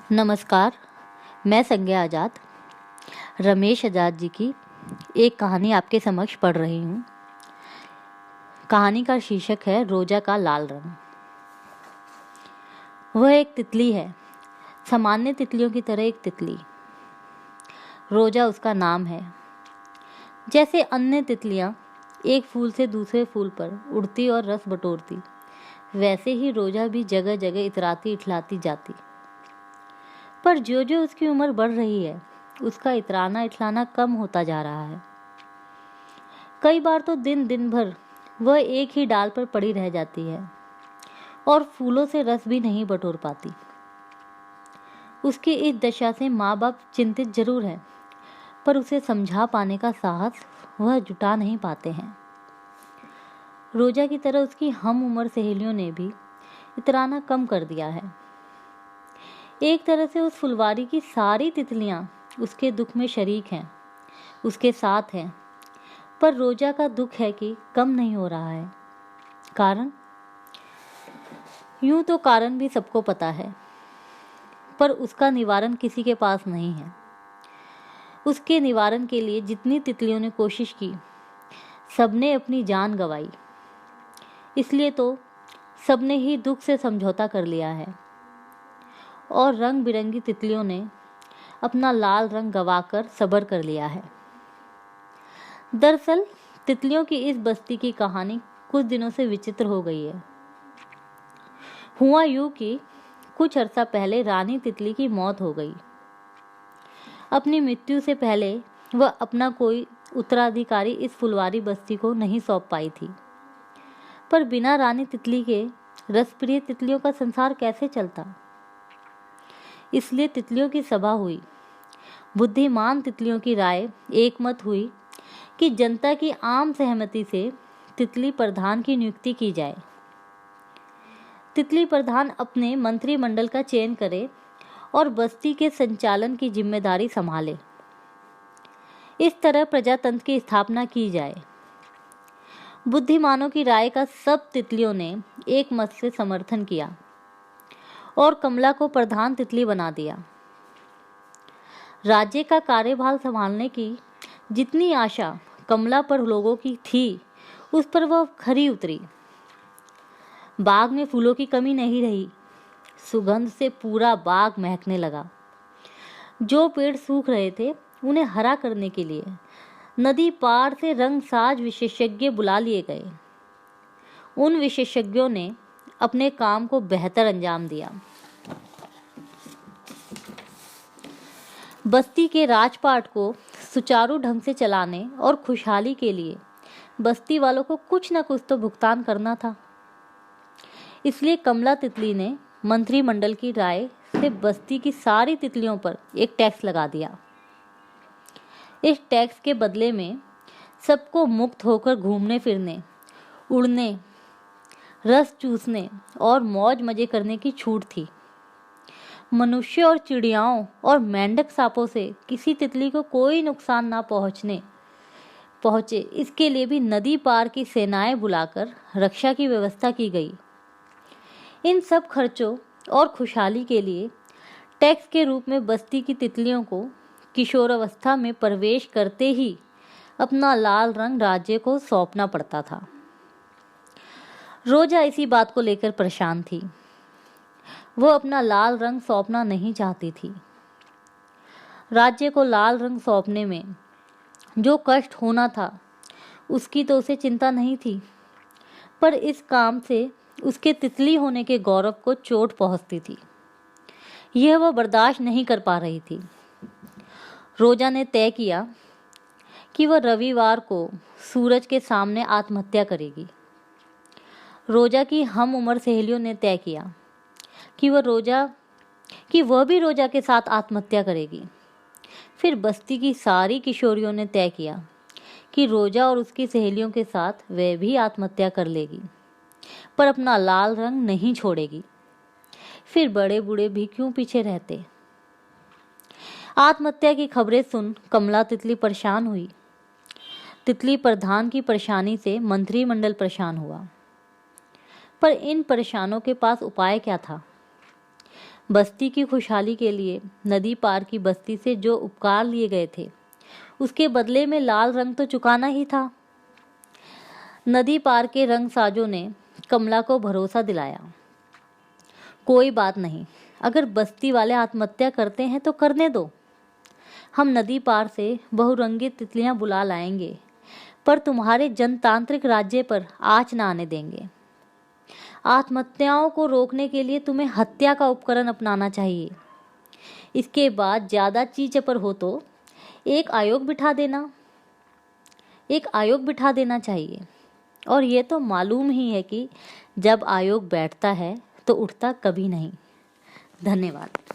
नमस्कार। मैं संज्ञा आज़ाद रमेश आज़ाद जी की एक कहानी आपके समक्ष पढ़ रही हूँ। कहानी का शीर्षक है रोजा का लाल रंग। वह एक तितली है, सामान्य तितलियों की तरह एक तितली। रोजा उसका नाम है। जैसे अन्य तितलियाँ एक फूल से दूसरे फूल पर उड़ती और रस बटोरती, वैसे ही रोजा भी जगह जगह इतराती इठलाती जाती। पर जो जो उसकी उम्र बढ़ रही है, उसका इतराना इठलाना कम होता जा रहा है। कई बार तो दिन दिन भर वह एक ही डाल पर पड़ी रह जाती है और फूलों से रस भी नहीं बटोर पाती। उसकी इस दशा से माँ बाप चिंतित जरूर है, पर उसे समझा पाने का साहस वह जुटा नहीं पाते हैं। रोजा की तरह उसकी हम उम्र सहेलियों ने भी इतराना कम कर दिया है। एक तरह से उस फुलवारी की सारी तितलियां उसके दुख में शरीक हैं, उसके साथ हैं। पर रोजा का दुख है कि कम नहीं हो रहा है। कारण? यूं तो कारण भी सबको पता है, पर उसका निवारण किसी के पास नहीं है। उसके निवारण के लिए जितनी तितलियों ने कोशिश की, सबने अपनी जान गंवाई। इसलिए तो सबने ही दुख से समझौता कर लिया है और रंग बिरंगी तितलियों ने अपना लाल रंग गंवाकर सब्र कर लिया है। दरअसल तितलियों की इस बस्ती की कहानी कुछ दिनों से विचित्र हो गई है। हुआ यूं कि कुछ अरसा पहले रानी तितली की मौत हो गई। अपनी मृत्यु से पहले वह अपना कोई उत्तराधिकारी इस फुलवारी बस्ती को नहीं सौंप पाई थी। पर बिना रानी तितली के रसप्रिय तितलियों का संसार कैसे चलता? इसलिए तितलियों की सभा हुई। बुद्धिमान तितलियों की राय एकमत हुई कि जनता की आम सहमति से तितली प्रधान की नियुक्ति की जाए। तितली प्रधान अपने मंत्रिमंडल का चयन करे और बस्ती के संचालन की जिम्मेदारी संभाले। इस तरह प्रजातंत्र की स्थापना की जाए। बुद्धिमानों की राय का सब तितलियों ने एक मत से समर्थन किया और कमला को प्रधान तितली बना दिया। राज्य का कार्यभार संभालने की जितनी आशा कमला पर लोगों की थी, उस पर वह खरी उतरी। बाग में फूलों की कमी नहीं रही। सुगंध से पूरा बाग महकने लगा। जो पेड़ सूख रहे थे, उन्हें हरा करने के लिए नदी पार से रंगसाज विशेषज्ञ बुला लिए गए। उन विशेषज्ञों ने अपने काम को बेहतर अंजाम दिया। बस्ती के राजपाट को सुचारू ढंग से चलाने और खुशहाली के लिए बस्ती वालों को कुछ न कुछ तो भुगतान करना था। इसलिए कमला तितली ने मंत्रिमंडल की राय से बस्ती की सारी तितलियों पर एक टैक्स लगा दिया। इस टैक्स के बदले में सबको मुक्त होकर घूमने फिरने, उड़ने, रस चूसने और मौज मजे करने की छूट थी। मनुष्य और चिड़ियाओं और मेंढक सांपों से किसी तितली को कोई नुकसान ना पहुंचे, इसके लिए भी नदी पार की सेनाएं बुलाकर रक्षा की व्यवस्था की गई। इन सब खर्चों और खुशहाली के लिए टैक्स के रूप में बस्ती की तितलियों को किशोरावस्था में प्रवेश करते ही अपना लाल रंग राज्य को सौंपना पड़ता था। रोजा इसी बात को लेकर परेशान थी। वह अपना लाल रंग सौंपना नहीं चाहती थी। राज्य को लाल रंग सौंपने में जो कष्ट होना था, उसकी तो उसे चिंता नहीं थी, पर इस काम से उसके तितली होने के गौरव को चोट पहुंचती थी। यह वह बर्दाश्त नहीं कर पा रही थी। रोजा ने तय किया कि वह रविवार को सूरज के सामने आत्महत्या करेगी। रोजा की हम उम्र सहेलियों ने तय किया कि वह भी रोजा के साथ आत्महत्या करेगी। फिर बस्ती की सारी किशोरियों ने तय किया कि रोजा और उसकी सहेलियों के साथ वह भी आत्महत्या कर लेगी, पर अपना लाल रंग नहीं छोड़ेगी। फिर बड़े बूढ़े भी क्यों पीछे रहते। आत्महत्या की खबरें सुन कमला तितली परेशान हुई। तितली प्रधान की परेशानी से मंत्रिमंडल परेशान हुआ। पर इन परेशानों के पास उपाय क्या था? बस्ती की खुशहाली के लिए नदी पार की बस्ती से जो उपकार लिए गए थे उसके बदले में लाल रंग तो चुकाना ही था। नदी पार के रंग साजों ने कमला को भरोसा दिलाया, कोई बात नहीं, अगर बस्ती वाले आत्महत्या करते हैं तो करने दो, हम नदी पार से बहुरंगी तितलियां बुला लाएंगे, पर तुम्हारे जनतांत्रिक राज्य पर आँच न आने देंगे। आत्महत्याओं को रोकने के लिए तुम्हें हत्या का उपकरण अपनाना चाहिए। इसके बाद ज़्यादा चीचपर हो तो एक आयोग बिठा देना चाहिए। और ये तो मालूम ही है कि जब आयोग बैठता है तो उठता कभी नहीं। धन्यवाद।